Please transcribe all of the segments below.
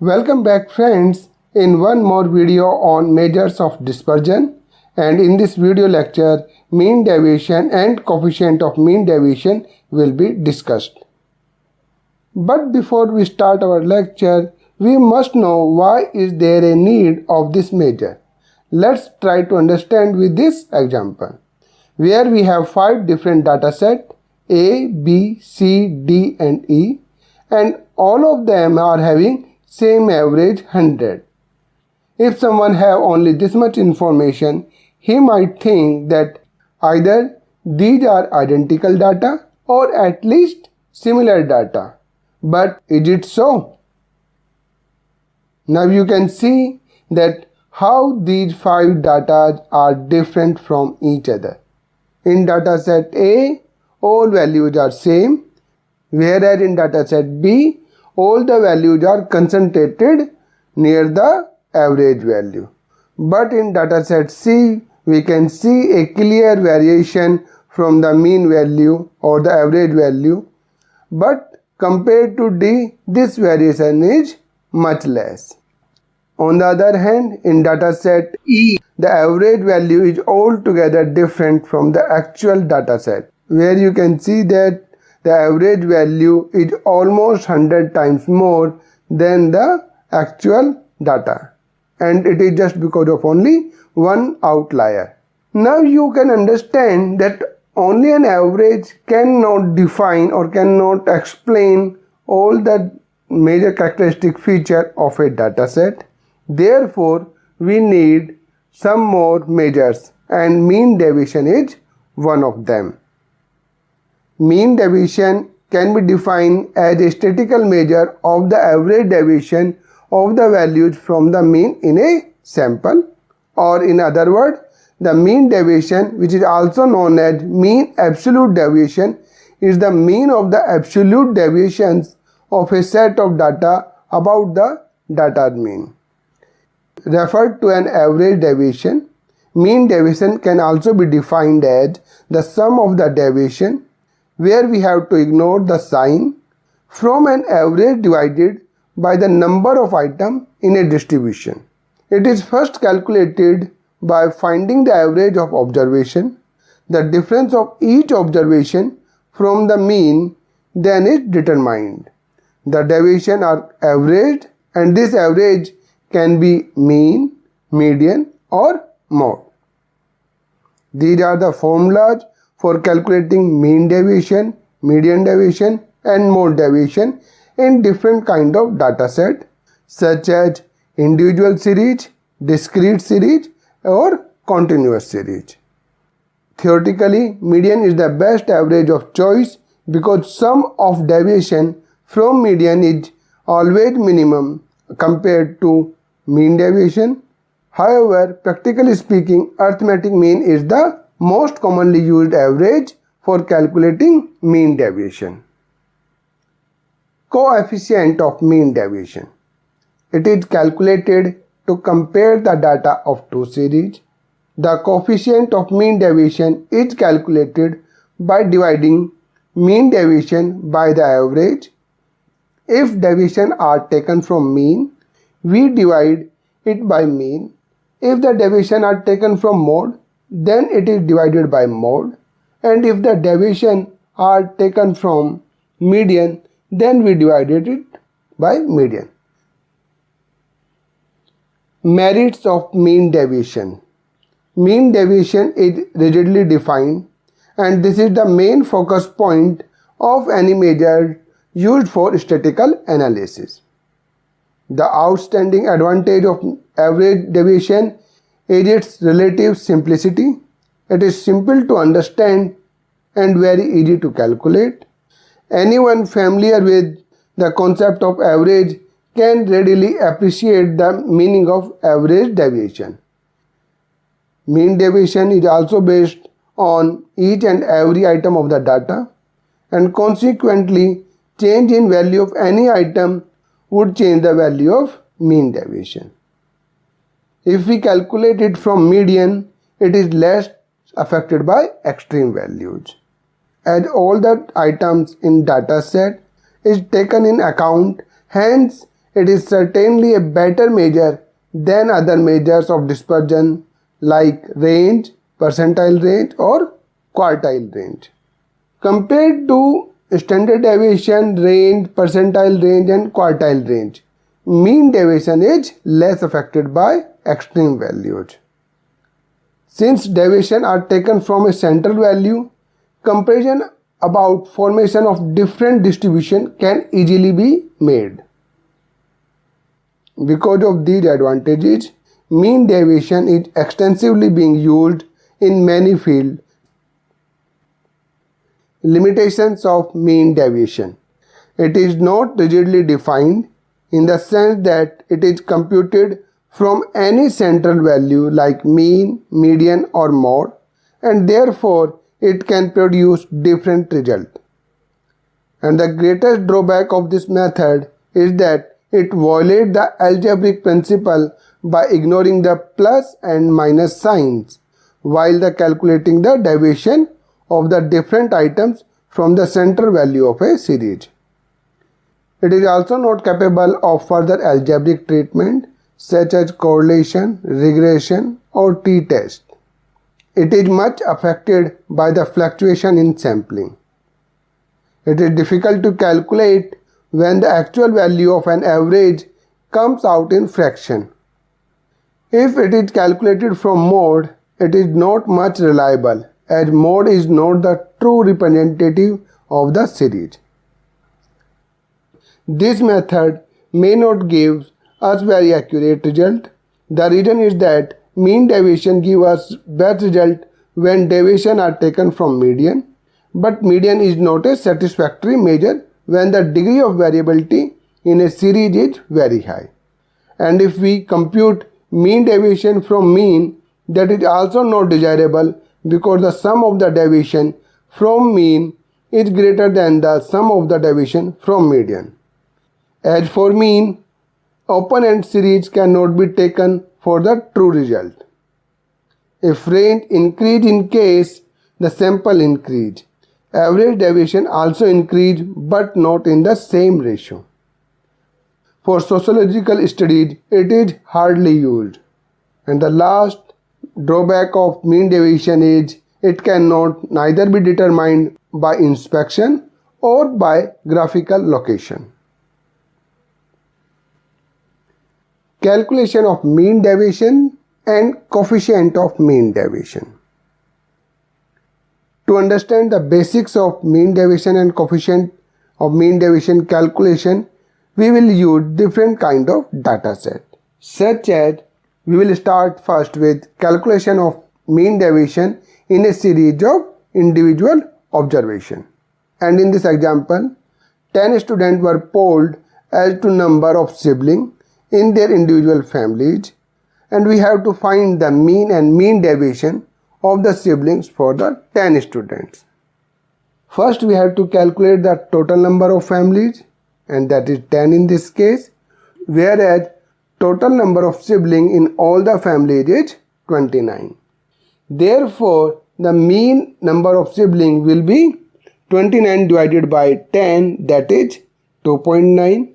Welcome back friends in one more video on measures of dispersion, and in this video lecture mean deviation and coefficient of mean deviation will be discussed. But before we start our lecture, we must know why is there a need of this measure. Let's try to understand with this example, where we have 5 different data sets A, B, C, D and E, and all of them are having same average 100. If someone have only this much information, he might think that either these are identical data or at least similar data. But is it so? Now you can see that how these 5 data are different from each other. In dataset A, all values are same, whereas in dataset B, all the values are concentrated near the average value. But in dataset C, we can see a clear variation from the mean value or the average value. But compared to D, this variation is much less. On the other hand, in dataset E, the average value is altogether different from the actual dataset, where you can see that the average value is almost 100 times more than the actual data, and it is just because of only one outlier. Now you can understand that only an average cannot define or cannot explain all the major characteristic feature of a dataset. Therefore, we need some more measures, and mean deviation is one of them. Mean deviation can be defined as a statistical measure of the average deviation of the values from the mean in a sample, or in other words, the mean deviation, which is also known as mean absolute deviation, is the mean of the absolute deviations of a set of data about the data mean. Referred to an average deviation, mean deviation can also be defined as the sum of the deviation, where we have to ignore the sign, from an average divided by the number of items in a distribution. It is first calculated by finding the average of observation. The difference of each observation from the mean then is determined. The deviation are averaged, and this average can be mean, median or mode. These are the formulas for calculating mean deviation, median deviation and mode deviation in different kind of data set, such as individual series, discrete series or continuous series. Theoretically, median is the best average of choice because sum of deviation from median is always minimum compared to mean deviation. However, practically speaking, arithmetic mean is the most commonly used average for calculating mean deviation. Coefficient of mean deviation. It is calculated to compare the data of two series. The coefficient of mean deviation is calculated by dividing mean deviation by the average. If deviation are taken from mean, we divide it by mean. If the deviation are taken from mode, then it is divided by mode, and if the deviation are taken from median, then we divided it by median. Merits of mean deviation. Mean deviation is rigidly defined, and this is the main focus point of any measure used for statistical analysis. The outstanding advantage of average deviation is its relative simplicity. It is simple to understand and very easy to calculate. Anyone familiar with the concept of average can readily appreciate the meaning of average deviation. Mean deviation is also based on each and every item of the data, and consequently change in value of any item would change the value of mean deviation. If we calculate it from median, it is less affected by extreme values, as all the items in data set is taken in account, hence it is certainly a better measure than other measures of dispersion like range, percentile range or quartile range. Compared to standard deviation, range, percentile range and quartile range, mean deviation is less affected by extreme values. Since deviation are taken from a central value, comparison about formation of different distribution can easily be made. Because of these advantages, mean deviation is extensively being used in many fields. Limitations of mean deviation. It is not rigidly defined in the sense that it is computed from any central value like mean, median or mode, and therefore it can produce different results. And the greatest drawback of this method is that it violates the algebraic principle by ignoring the plus and minus signs while calculating the deviation of the different items from the central value of a series. It is also not capable of further algebraic treatment such as correlation, regression or t-test. It is much affected by the fluctuation in sampling. It is difficult to calculate when the actual value of an average comes out in fraction. If it is calculated from mode, it is not much reliable as mode is not the true representative of the series. This method may not give us very accurate result. The reason is that mean deviation gives us best result when deviation are taken from median, but median is not a satisfactory measure when the degree of variability in a series is very high. And if we compute mean deviation from mean, that is also not desirable because the sum of the deviation from mean is greater than the sum of the deviation from median. As for mean, open-end series cannot be taken for the true result. If range increase in case, the sample increase. Average deviation also increase but not in the same ratio. For sociological studies, it is hardly used. And the last drawback of mean deviation is it cannot neither be determined by inspection or by graphical location. Calculation of mean deviation and coefficient of mean deviation. To understand the basics of mean deviation and coefficient of mean deviation calculation, we will use different kind of data set. Such as we will start first with calculation of mean deviation in a series of individual observation. And in this example, 10 students were polled as to number of siblings in their individual families, and we have to find the mean and mean deviation of the siblings for the 10 students. First we have to calculate the total number of families, and that is 10 in this case, whereas total number of siblings in all the families is 29. Therefore, the mean number of siblings will be 29 divided by 10, that is 2.9.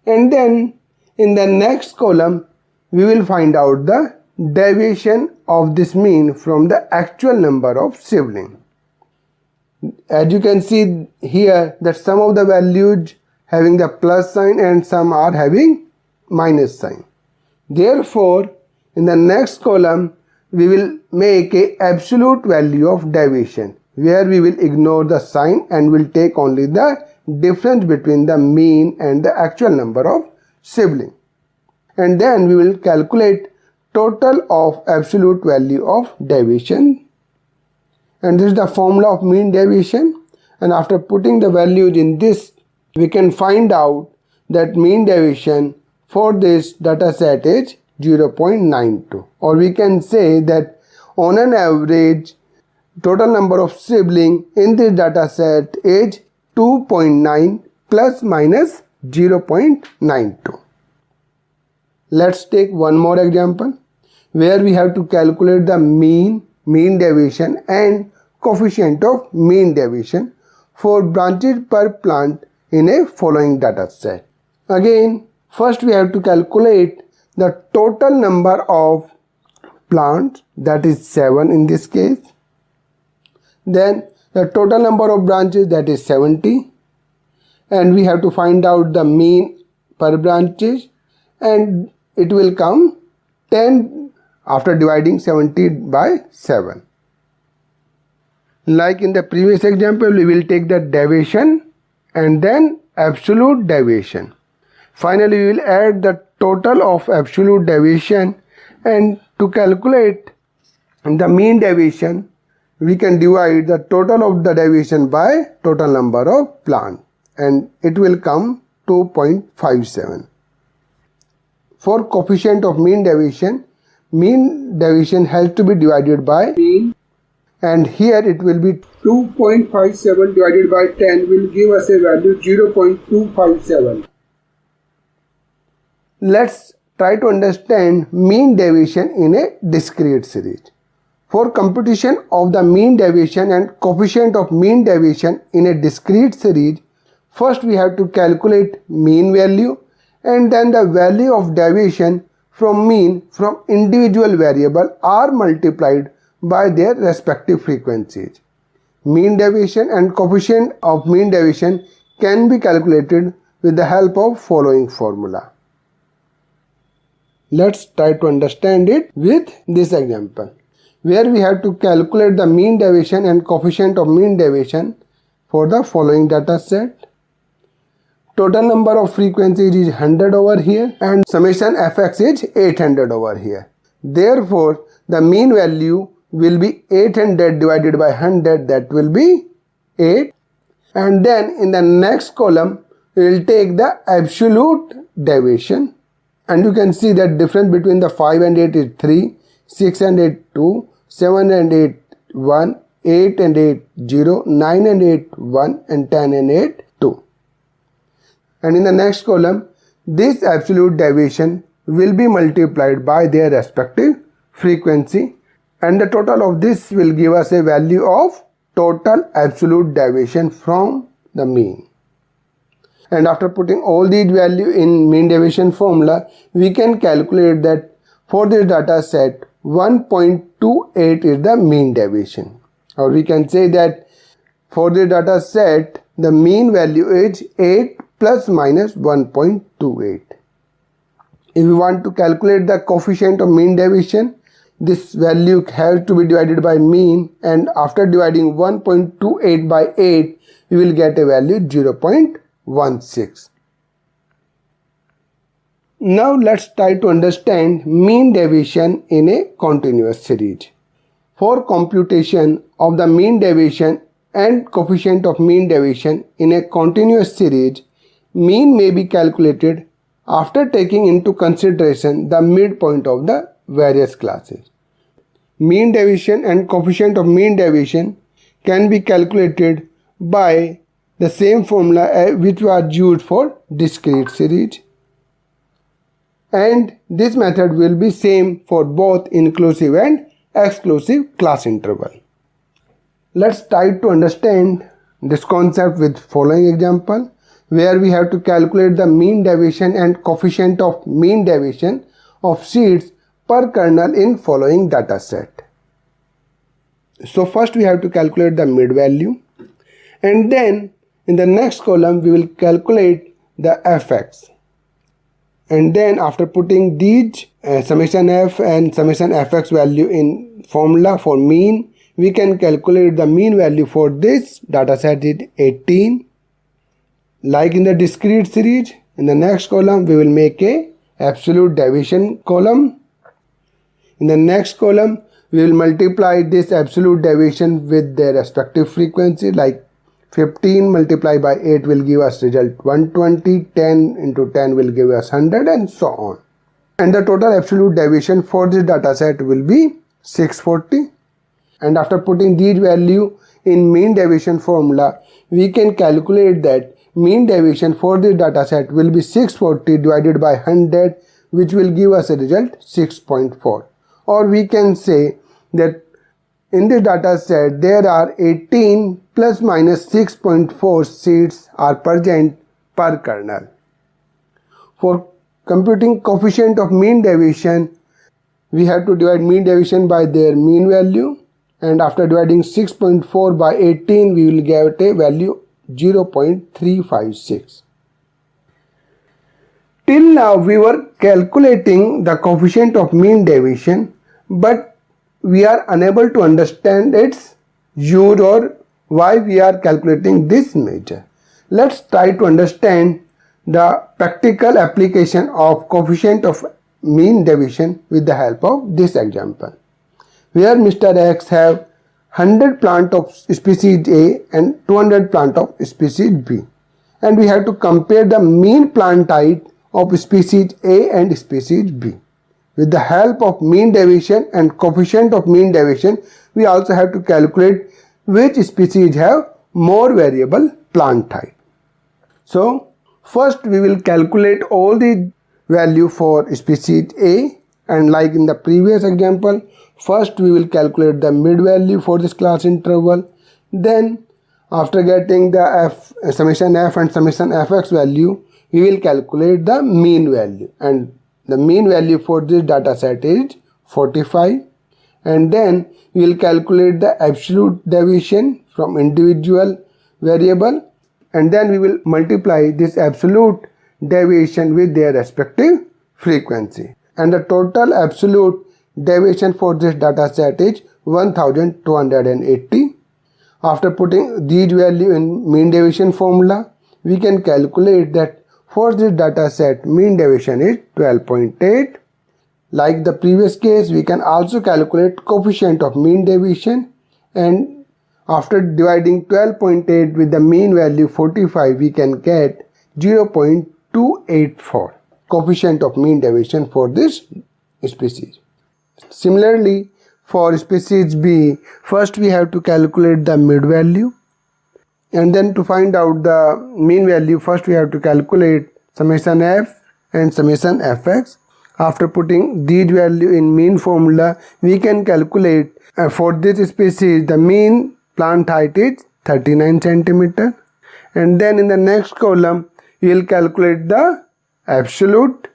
And then in the next column, we will find out the deviation of this mean from the actual number of siblings. As you can see here that some of the values having the plus sign and some are having minus sign. Therefore, in the next column, we will make a absolute value of deviation where we will ignore the sign and will take only the difference between the mean and the actual number of siblings. And then we will calculate total of absolute value of deviation. And this is the formula of mean deviation. And after putting the values in this, we can find out that mean deviation for this data set is 0.92. Or we can say that on an average, total number of siblings in this data set is 2.9 plus minus 0.92. Let's take one more example where we have to calculate the mean deviation and coefficient of mean deviation for branches per plant in a following data set. Again, First we have to calculate the total number of plants, that is 7 in this case. Then the total number of branches, that is 70. And we have to find out the mean per branches, and it will come 10 after dividing 70 by 7. Like in the previous example, we will take the deviation and then absolute deviation. Finally, we will add the total of absolute deviation, and to calculate the mean deviation, we can divide the total of the deviation by total number of plants, and it will come 2.57. For coefficient of mean deviation has to be divided by mean, and here it will be 2.57 divided by 10 will give us a value 0.257. Let's try to understand mean deviation in a discrete series. For computation of the mean deviation and coefficient of mean deviation in a discrete series, first we have to calculate mean value and then the value of deviation from mean from individual variable are multiplied by their respective frequencies. Mean deviation and coefficient of mean deviation can be calculated with the help of following formula. Let's try to understand it with this example, where we have to calculate the mean deviation and coefficient of mean deviation for the following data set. Total number of frequencies is 100 over here and summation fx is 800 over here. Therefore, the mean value will be 800 divided by 100, that will be 8. And then in the next column, we will take the absolute deviation. And you can see that difference between the 5 and 8 is 3, 6 and 8 2, 7 and 8 1, 8 and 8 0, 9 and 8 1, and 10 and 8 2. And in the next column, this absolute deviation will be multiplied by their respective frequency, and the total of this will give us a value of total absolute deviation from the mean. And after putting all these values in mean deviation formula, we can calculate that for this data set 1.28 is the mean deviation, or we can say that for the data set the mean value is 8 plus minus 1.28. If we want to calculate the coefficient of mean deviation, this value has to be divided by mean, and after dividing 1.28 by 8 we will get a value 0.16. Now let's try to understand mean deviation in a continuous series. For computation of the mean deviation and coefficient of mean deviation in a continuous series, mean may be calculated after taking into consideration the midpoint of the various classes. Mean deviation and coefficient of mean deviation can be calculated by the same formula which was used for discrete series, and this method will be same for both inclusive and exclusive class interval. Let's try to understand this concept with following example, where we have to calculate the mean deviation and coefficient of mean deviation of seeds per kernel in following data set. So first we have to calculate the mid value, and then in the next column we will calculate the fx, and then after putting these summation f and summation fx value in formula for mean, we can calculate the mean value for this data set is 18. Like in the discrete series, in the next column we will make a absolute deviation column. In the next column we will multiply this absolute deviation with their respective frequency, like 15 multiplied by 8 will give us result 120, 10 into 10 will give us 100, and so on. And the total absolute deviation for this data set will be 640. And after putting these value in mean deviation formula, we can calculate that mean deviation for this data set will be 640 divided by 100, which will give us a result 6.4. Or we can say that in the data set there are 18 plus minus 6.4 seeds are present per kernel. For computing coefficient of mean deviation, we have to divide mean deviation by their mean value, and after dividing 6.4 by 18 we will get a value 0.356. Till now we were calculating the coefficient of mean deviation, but we are unable to understand its use or why we are calculating this measure. Let's try to understand the practical application of coefficient of mean deviation with the help of this example, where Mr. X have 100 plant of species A and 200 plant of species B, and we have to compare the mean plant height of species A and species B. With the help of mean deviation and coefficient of mean deviation, we also have to calculate which species have more variable plant height. So first we will calculate all the value for species A, and like in the previous example, first we will calculate the mid value for this class interval. Then after getting the summation f and summation fx value, we will calculate the mean value, and the mean value for this data set is 45. And then we will calculate the absolute deviation from individual variable, and then we will multiply this absolute deviation with their respective frequency, and the total absolute deviation for this data set is 1280. After putting these value in mean deviation formula, we can calculate that for this data set mean deviation is 12.8. Like the previous case, we can also calculate coefficient of mean deviation, and after dividing 12.8 with the mean value 45, we can get 0.284 coefficient of mean deviation for this species. Similarly, for species B, first we have to calculate the mid value, and then to find out the mean value, first we have to calculate summation f and summation fx. After putting these value in mean formula, we can calculate for this species the mean plant height is 39 centimeter, and then in the next column we will calculate the absolute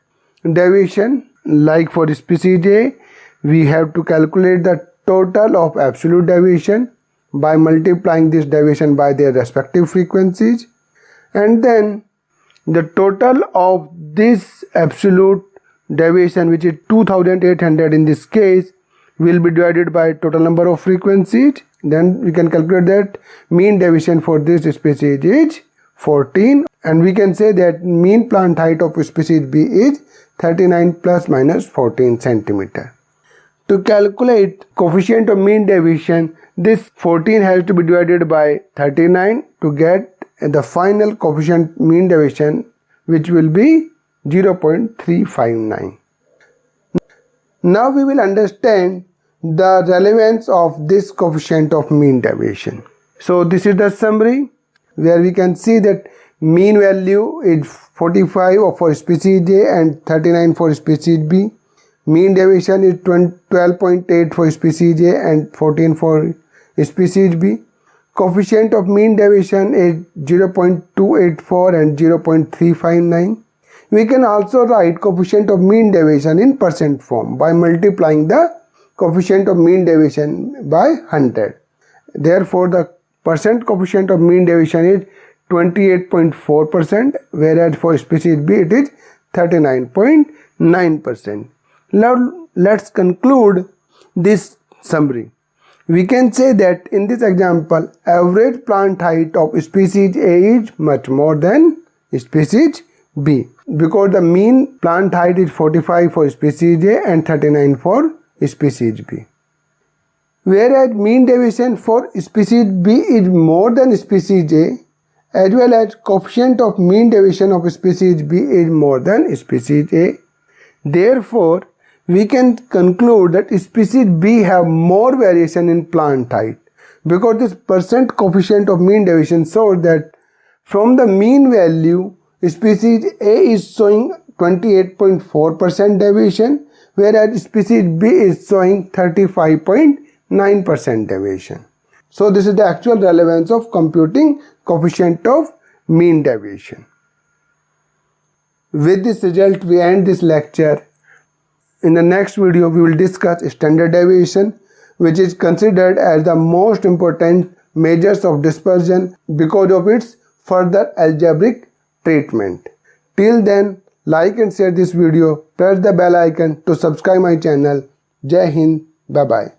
deviation. Like for species A, we have to calculate the total of absolute deviation by multiplying this deviation by their respective frequencies, and then the total of this absolute deviation, which is 2800 in this case, will be divided by total number of frequencies. Then we can calculate that mean deviation for this species is 14, and we can say that mean plant height of species B is 39 plus minus 14 centimeter. To calculate coefficient of mean deviation, this 14 has to be divided by 39 to get the final coefficient mean deviation, which will be 0.359. Now we will understand the relevance of this coefficient of mean deviation. So this is the summary, where we can see that mean value is 45 for species A and 39 for species B. Mean deviation is 12.8 for species A and 14 for species B. Coefficient of mean deviation is 0.284 and 0.359. We can also write coefficient of mean deviation in percent form by multiplying the coefficient of mean deviation by 100. Therefore, the percent coefficient of mean deviation is 28.4%, whereas for species B it is 39.9%. Now let's conclude this summary. We can say that in this example, average plant height of species A is much more than species B, because the mean plant height is 45 for species A and 39 for species B. Whereas mean deviation for species B is more than species A, as well as coefficient of mean deviation of species B is more than species A. Therefore, we can conclude that species B have more variation in plant height, because this percent coefficient of mean deviation shows that from the mean value, species A is showing 28.4% deviation, whereas species B is showing 35.9% deviation. So this is the actual relevance of computing coefficient of mean deviation. With this result, we end this lecture. In the next video, we will discuss standard deviation, which is considered as the most important measures of dispersion because of its further algebraic treatment. Till then, like and share this video, press the bell icon to subscribe my channel. Jai Hind, bye bye.